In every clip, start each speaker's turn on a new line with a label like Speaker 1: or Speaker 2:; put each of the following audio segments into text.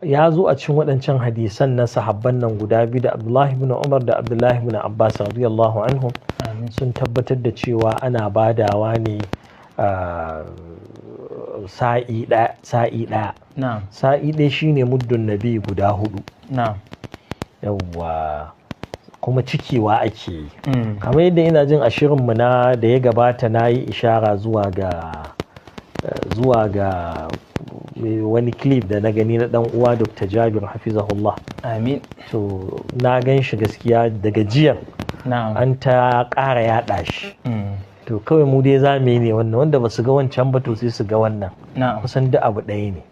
Speaker 1: ya zo a cikin waɗancan hadisan na sahabban nan guda biyu da Abdullahi ibn Umar da Abdullahi ibn Abbas radiyallahu anhum sun tabbatar da cewa ana badawa ne sa'i ɗaya. Sa'i ɗaya shine muddun nabi guda 4. Yawwa, kuma cikewa ake yi. Kamar yadda ina jin a shirinmu na da ya gabata na yi ishara zuwa ga wani clip da na gani na dan uwa Dr. Jabir hafizahullah.
Speaker 2: Amin.
Speaker 1: To na gan shi gaskiya daga jiya an ta ƙara yaɗa shi. To kawai mu dai za mu yi ne wannan, wanda ba su ga wancan ba to sai su ga wannan. Kusan duk abu ɗaya ne.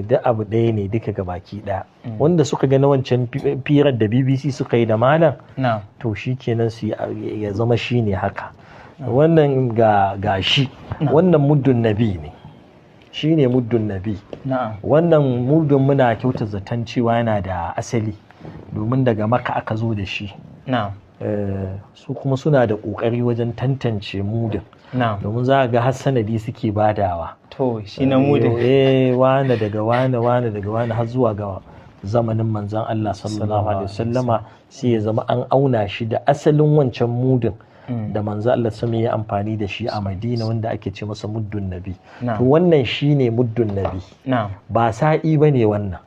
Speaker 1: Duk abu ɗaya ne duka ga baki ɗaya. Wanda suka ga na wancan firar da BBC suka yi da malam to shi kenan su ya zama shi ne haka. Wannan ga shi wannan muddun nabi ne, shi ne muddun nabi. Wannan muddun muna kyauta zaton cewa yana da asali domin daga Makka aka zo da shi. Su kuma suna da ƙoƙari wajen tantance mudun domin za a ga har sanadi suke badawa.
Speaker 2: To shi na mudun
Speaker 1: wane daga wane har zuwa ga zamanin manzon Allah sallallahu alaihi wasallama sai ya zama an auna shi da asalin wancan mudun da manzo Allah sama ya amfani da shi a Madina wanda ake ce masa muddun nabi. To wannan shine muddun nabi, ba sa'i bane wannan.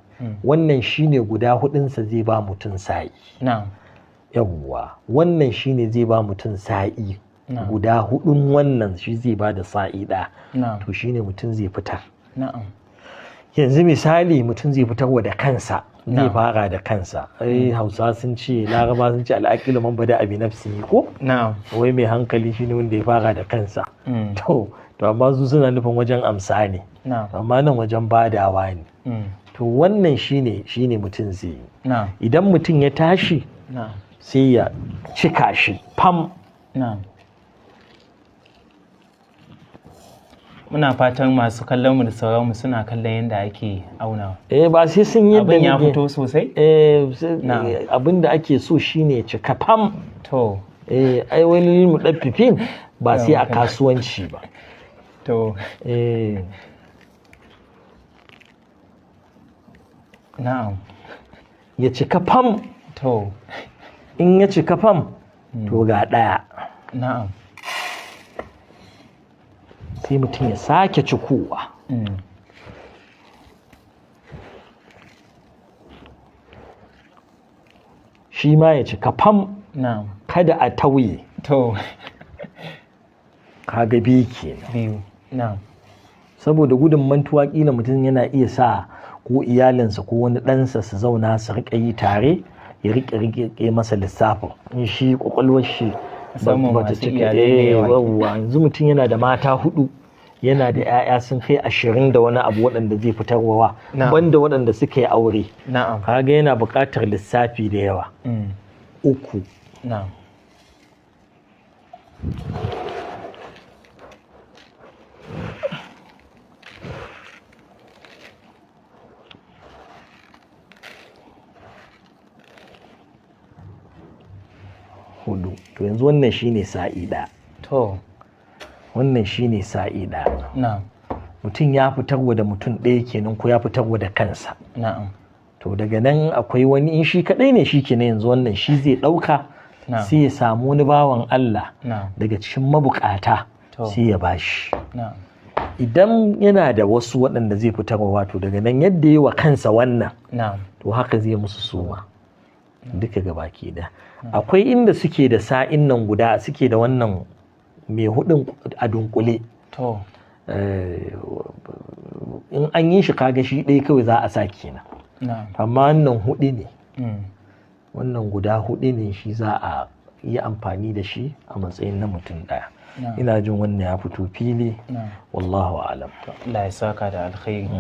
Speaker 1: Wannan shine guda hudunsa zai ba mutum sa'i. Yawwa, wannan shine zai ba mutum sa'i guda hudun, wannan shi zai ba da sa'i ɗaya. To shine mutum zai fitar. Yanzu misali mutum zai fitarwa da kansa, zai fara da kansa. Hausa sun ce, Laraba sun ce al'aqilu man bada abi nafsihi ko? Wai mai hankali shine wanda ya fara da kansa. To amma su suna nufin wajen amsa ne. Amma nan wajen badawa ne. To wannan shine mutum zai yi. Idan mutum ya tashi sai ya cika shi fam.
Speaker 2: Muna fatan masu kallon mu da sauran mu suna kallon yadda ake aunawa.
Speaker 1: Ba sai sun yi
Speaker 2: abin ya fito sosai.
Speaker 1: Abin da ake so shine cika fam.
Speaker 2: To
Speaker 1: ai wani mudaffifin ba sai a kasuwanci ba.
Speaker 2: To na'am,
Speaker 1: ya cika fam.
Speaker 2: To
Speaker 1: in ya cika fam to ga ɗaya.
Speaker 2: Na'am.
Speaker 1: Sai mutum ya sake cikowa. Shi ma ya cika fam. Kada a tauye.
Speaker 2: To
Speaker 1: kaga biyu kenan.
Speaker 2: Na'am.
Speaker 1: Saboda gudun mantuwa kila mutum yana iya sa ko iyalinsa ko wani ɗansa su zauna su riƙa yi tare, ya riƙe masa lissafin in shi ƙwaƙwalwar shi ba ta cika. Yanzu mutum yana da mata 4, yana da 'ya'ya sun kai 20 da wani abu waɗanda zai fitarwa banda waɗanda suka yi aure. Kaga yana buƙatar lissafi da yawa. 3. To yanzu wannan shine sa'i ɗaya.
Speaker 2: To
Speaker 1: wannan shine sa'i ɗaya. Mutum ya fitarwa da mutum ɗaya kenan ko ya fitarwa da kansa. To daga nan akwai wani, in shi kaɗai ne shi kenan yanzu wannan shi zai ɗauka sai ya samu wani bawan Allah daga cikin mabukata sai ya bashi. Idan yana da wasu waɗanda zai fitarwa, wato daga nan yadda yi wa kansa wannan to haka zai musu suma duka gabaki da. Akwai inda suke da sa'in nan guda, suke da wannan mai hudun a dunkule. In an yi shi kaga shi ɗaya kawai za a sa kenan. Amma wannan hudu ne. Wannan guda 4 ne shi za a yi amfani da shi a matsayin na mutum ɗaya. Ina jin wannan ya fito fili. Wallahu a'lam.
Speaker 2: Allah ya saka da alkhairi.